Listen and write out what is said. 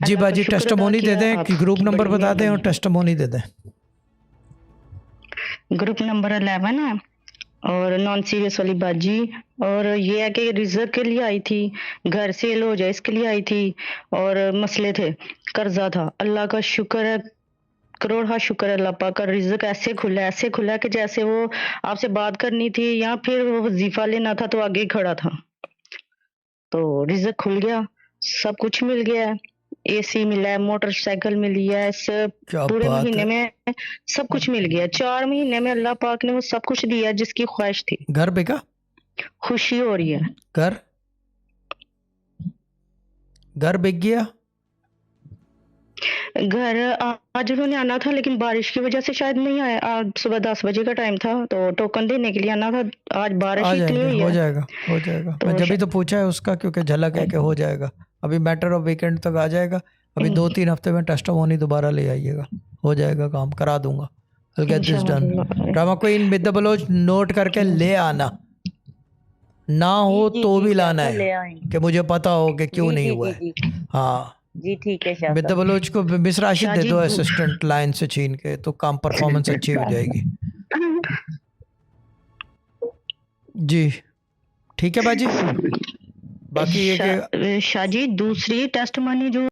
जी अल्लाह का बाजी, शुक्र अदा टेस्टिमोनी दे किया, दें कि ग्रुप आपकी नंबर बड़ी बता दें और मेहरबानी टेस्टिमोनी दे दें। ग्रुप नंबर 11 है और नॉन सीरियस वाली बाजी। और ये है कि रिजक के लिए आई थी, घर सेल हो जाए इसके लिए आई थी, और मसले थे, कर्जा था। अल्लाह का शुक्र है, करोड़ हा शुक्र है अल्लाह पाक का, रिजक ऐसे खुला कि जैसे वो आपसे बात करनी थी या फिर वो वजीफा लेना था तो आगे ही खड़ा था। तो रिजक खुल गया, सब कुछ मिल गया है, एसी मिला है, मोटरसाइकिल मिली है, सब क्या पूरे बात महीने है। में सब कुछ मिल गया। 4 महीने में अल्लाह पाक ने वो सब कुछ दिया जिसकी ख्वाहिश थी। घर बिका? खुशी हो रही है। घर घर बिक गया? घर आज उन्होंने आना था लेकिन बारिश की वजह से शायद नहीं आया। आज सुबह 10 बजे का टाइम था तो टोकन देने के लिए आना था, आज बारिश आ ही इतनी जाएंगे, हुई हो है जाएगा, हो जाएगा। मैं तो जब भी तो पूछा है उसका, क्योंकि झलक है कि हो जाएगा। अभी मैटर ऑफ वीकेंड तक आ जाएगा। अभी 2-3 हफ्ते में टेस्टिमोनी दोबारा ले आइएगा, हो जाएगा काम, करा दूंगा। I'll get this done। इंशाल्लाह। Drama queen with the Baloch note करके ले आना, ना जी हो जी तो जी भी शाह लाना साहब, है ले आएंगे। कि मुझे पता हो कि क्यों जी नहीं जी हुआ जी है। जी हाँ, जी, ठीक है शाह विद द साहब। बलोच को मिस राशिद शाह दे जी दो असिस्टेंट लाइन से छीन के, तो काम परफॉर्मेंस अच्छी हो जाएगी। जी ठीक है बाजी। बाकी ये कि शाह जी दूसरी टेस्ट मनी जो